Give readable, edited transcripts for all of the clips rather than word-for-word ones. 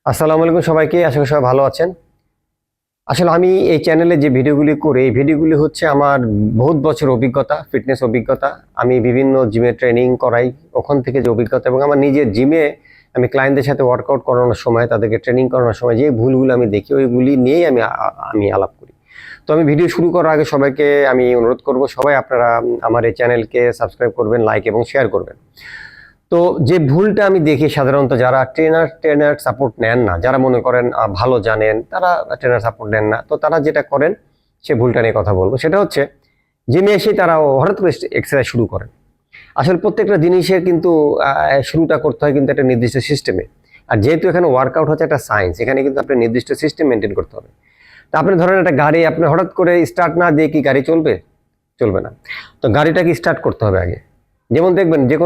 আসসালামু আলাইকুম সবাইকে, আশা করি সবাই ভালো আছেন। আসলে আমি এই চ্যানেলে যে ভিডিওগুলি করি, এই ভিডিওগুলি হচ্ছে আমার বহুত বছর অভিজ্ঞতা, ফিটনেস অভিজ্ঞতা। আমি বিভিন্ন জিমে ট্রেনিং করাই, ওখান থেকে যে অভিজ্ঞতা এবং আমার নিজের জিমে আমি ক্লায়েন্টদের সাথে ওয়ার্কআউট করানোর সময়, তাদেরকে ট্রেনিং করানোর সময় যে ভুলগুলো আমি দেখি, ওইগুলি নিয়েই আমি আলাপ করি। তো আমি ভিডিও শুরু করার আগে সবাইকে আমি অনুরোধ করব, সবাই আপনারা আমার এই চ্যানেলকে সাবস্ক্রাইব করবেন, লাইক এবং শেয়ার করবেন। তো যে ভুলটা আমি দেখি সাধারণত যারা ট্রেনার সাপোর্ট নেন না, যারা মনে করেন ভালো জানেন, তারা ট্রেনার সাপোর্ট নেন না, তো তারা যেটা করেন সে ভুলটা নিয়ে কথা বলবো। সেটা হচ্ছে জিমে এসে তারা হঠাৎ করে এক্সারসাইজ শুরু করেন। আসলে প্রত্যেকটা জিনিসের কিন্তু শুরুটা করতে হয় কিন্তু একটা নির্দিষ্ট সিস্টেমে। আর যেহেতু এখানে ওয়ার্কআউট হচ্ছে একটা সায়েন্স, এখানে কিন্তু আপনার নির্দিষ্ট সিস্টেম মেনটেন করতে হবে। তা আপনি ধরেন একটা গাড়ি, আপনি হঠাৎ করে স্টার্ট না দিয়ে কি গাড়ি চলবে? চলবে না। তো গাড়িটাকে স্টার্ট করতে হবে আগে। যেমন দেখবেন যে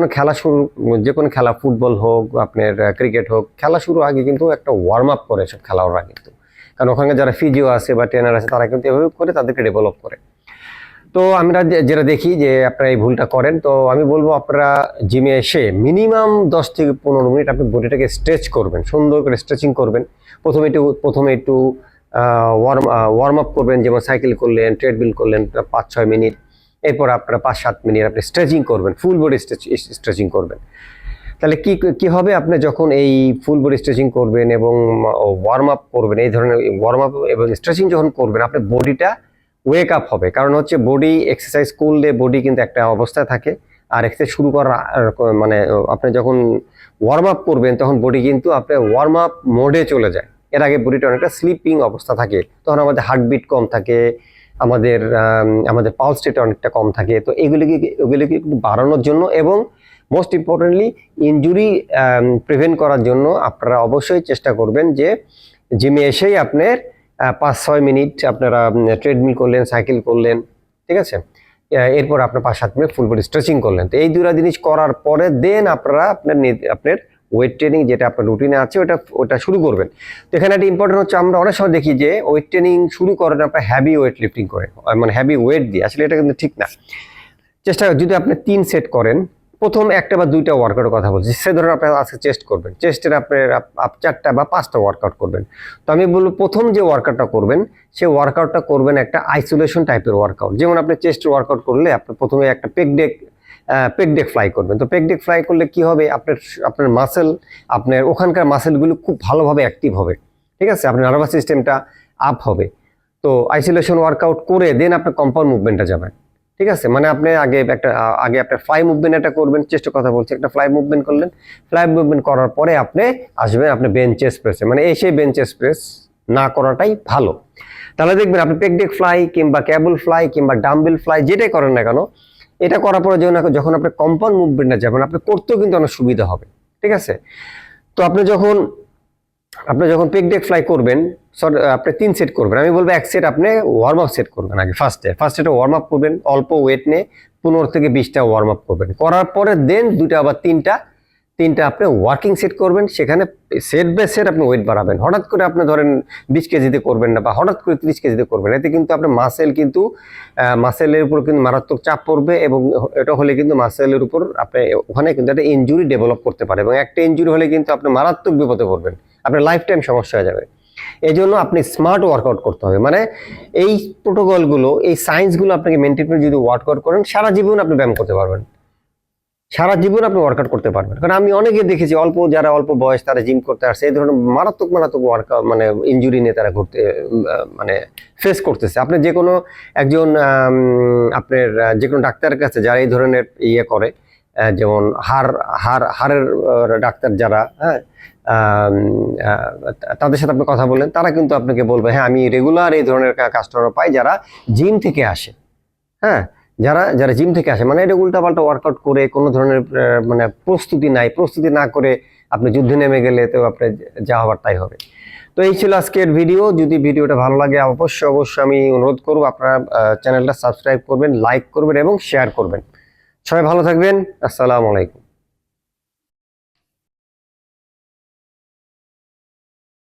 কোনো খেলা ফুটবল হোক, আপনার ক্রিকেট হোক, খেলা শুরু আগে কিন্তু একটা ওয়ার্ম আপ করে সব খেলোয়াড়রা কিন্তু। কারণ ওখানে যারা ফিজিও আছে বা ট্রেনার আছে তারা কিন্তু এভাবে করে তাদেরকে ডেভেলপ করে। তো আমরা যেটা দেখি যে আপনারা এই ভুলটা করেন, তো আমি বলবো আপনারা জিমে এসে মিনিমাম 10 থেকে 15 মিনিট আপনি বডিটাকে স্ট্রেচ করবেন, সুন্দর করে স্ট্রেচিং করবেন। প্রথমে একটু ওয়ার্ম আপ করবেন, যেমন সাইকেল করলেন, ট্রেডমিল করলেন 5-6 মিনিট। এরপর আপনারা 5-7 মিনিট আপনি স্ট্রেচিং করবেন, ফুল বডি স্ট্রেচিং করবেন। তাহলে কি হবে, আপনি যখন এই ফুল বডি স্ট্রেচিং করবেন এবং ওয়ার্ম আপ করবেন, এই ধরনের ওয়ার্ম আপ এবং স্ট্রেচিং যখন করবেন, আপনার বডিটা ওয়েক আপ হবে। কারণ হচ্ছে বডি এক্সারসাইজ করলে বডি কিন্তু একটা অবস্থায় থাকে, আর এক্সারসাইজ শুরু করার মানে আপনি যখন ওয়ার্ম আপ করবেন তখন বডি কিন্তু আপনার ওয়ার্ম আপ মোডে চলে যায়। এর আগে বডিটা অনেকটা স্লিপিং অবস্থা থাকে, তখন আমাদের হার্টবিট কম থাকে, আমাদের পালস রেট অনেকটা কম থাকে। তো এগুলিকে কিন্তু বাড়ানোর জন্য এবং মোস্ট ইম্পর্টেন্টলি ইনজুরি প্রিভেন্ট করার জন্য আপনারা অবশ্যই চেষ্টা করবেন যে জিমে এসেই আপনার 5-6 মিনিট আপনারা ট্রেডমিল করলেন, সাইকেল করলেন, ঠিক আছে। এরপর আপনার 5-7 মিনিট ফুল বডি স্ট্রেচিং করলেন। তো এই দুটো জিনিস করার পরে দেন আপনারা আপনার ওয়েট ট্রেনিং যেটা আপনার রুটিনে আছে ওটা শুরু করবেন। তো এখানে একটা ইম্পর্টেন্ট হচ্ছে, আমরা অনেক সময় দেখি যে ওয়েট ট্রেনিং শুরু করেন আপনার হ্যাভি ওয়েট লিফটিং করে, মানে হ্যাভি ওয়েট দিয়ে। আসলে এটা কিন্তু ঠিক না। যদি আপনি 3 সেট করেন, প্রথম 1টা বা 2টা ওয়ার্কআউটের কথা বলছি, সে ধরুন আপনি আজকে চেস্ট করবেন, চেস্টের আপনার 4টা বা 5টা ওয়ার্কআউট করবেন। তো আমি বলবো প্রথম যে ওয়ার্কআউটটা করবেন সেই ওয়ার্কআউটটা করবেন একটা আইসোলেশন টাইপের ওয়ার্কআউট। যেমন আপনি চেস্টের ওয়ার্কআউট করলে আপনি প্রথমে একটা পেক ডেক ফ্লাই করবেন। তো পেক ডেক ফ্লাই করলে কি হবে, আপনার মাসেল, আপনার ওখানকার মাসেলগুলো খুব ভালোভাবে অ্যাক্টিভ হবে, ঠিক আছে, আপনার নার্ভাস সিস্টেমটা আপ হবে। তো আইসোলেশন ওয়ার্কআউট করে দেন আপনার কম্পাউন্ড মুভমেন্টটা যাবেন, ঠিক আছে। মানে আপনি আগে আপনার ফ্লাই মুভমেন্ট একটা করবেন, চেষ্টের কথা বলছি, একটা ফ্লাই মুভমেন্ট করলেন। ফ্লাই মুভমেন্ট করার পরে আপনি আসবেন আপনি বেঞ্চ চেস্ট প্রেসে, মানে এসে বেঞ্চ চেস্ট প্রেস না করাটাই ভালো। তাহলে দেখবেন আপনি পেক ডেক ফ্লাই কিংবা ক্যাবল ফ্লাই কিংবা ডাম্বেল ফ্লাই যেটাই করেন না কেন, এটা করার পরে যখন আপনি কম্পাউন্ড মুভমেন্টে যাবেন, আপনি করতেও কিন্তু অনেক সুবিধা হবে, ঠিক আছে। তো আপনি যখন পেক ডেক ফ্লাই করবেন, আপনি 3 সেট করবেন। আমি বলবো 1 সেট আপনি ওয়ার্ম আপ সেট করবেন আগে। ফার্স্ট সেটে ওয়ার্ম আপ করবেন, অল্প ওয়েট নিয়ে 15 থেকে 20টা ওয়ার্ম আপ করবেন। করার পরে দেন 2টা বা 3টা আপনি ওয়ার্কিং সেট করবেন। সেখানে সেট বাই সেট আপনি ওয়েট বাড়াবেন। হঠাৎ করে আপনি ধরেন 20 কেজিতে করবেন না, বা হঠাৎ করে 30 কেজিতে করবেন, এতে কিন্তু আপনার মাসেলের উপর কিন্তু মারাত্মক চাপ পড়বে, এবং এটা হলে কিন্তু মাসেলের উপর আপনি ওখানে কিন্তু একটা ইনজুরি ডেভেলপ করতে পারে, এবং একটা ইনজুরি হলে কিন্তু আপনি মারাত্মক বিপদে পড়বেন, আপনার লাইফ টাইম সমস্যা হয়ে যাবে। এই জন্য আপনি স্মার্ট ওয়ার্কআউট করতে হবে। মানে এই প্রোটোকলগুলো, এই সায়েন্সগুলো আপনাকে মেনটেন করে যদি ওয়ার্কআউট করেন, সারা জীবন আপনি ব্যায়াম করতে পারবেন, সারা জীবন আপনি ওয়ার্কআউট করতে পারবেন। কারণ আমি অনেকে দেখেছি যারা অল্প বয়স তারা জিম করতে আসছে, এই ধরনের মারাত্মক ওয়ার্কআউট মানে ইনজুরি নিয়ে তারা মানে ফেস করতেছে। আপনি যে কোনো একজন আপনার যে কোনো ডাক্তারের কাছে যারা এই ধরনের ইয়ে করে, যেমন হাড়ের ডাক্তার যারা, হ্যাঁ, তাদের সাথে আপনি কথা বলেন, তারা কিন্তু আপনাকে বলবে হ্যাঁ আমি রেগুলার এই ধরনের কাস্টমার পাই যারা জিম থেকে আসে, হ্যাঁ, যারা জিম থেকে আসে, মানে এটা উল্টাপাল্টা ওয়ার্কআউট করে কোনো ধরনের মানে প্রস্তুতি না করে আপনি যুদ্ধে নেমে গেলে তো আপনার যা হবার তাই হবে। তো এই ছিল আজকের ভিডিও। যদি ভিডিওটা ভালো লাগে অবশ্যই আমি অনুরোধ করব আপনারা চ্যানেলটা সাবস্ক্রাইব করবেন, লাইক করবেন এবং শেয়ার করবেন। সবাই ভালো থাকবেন। আসসালামু আলাইকুম।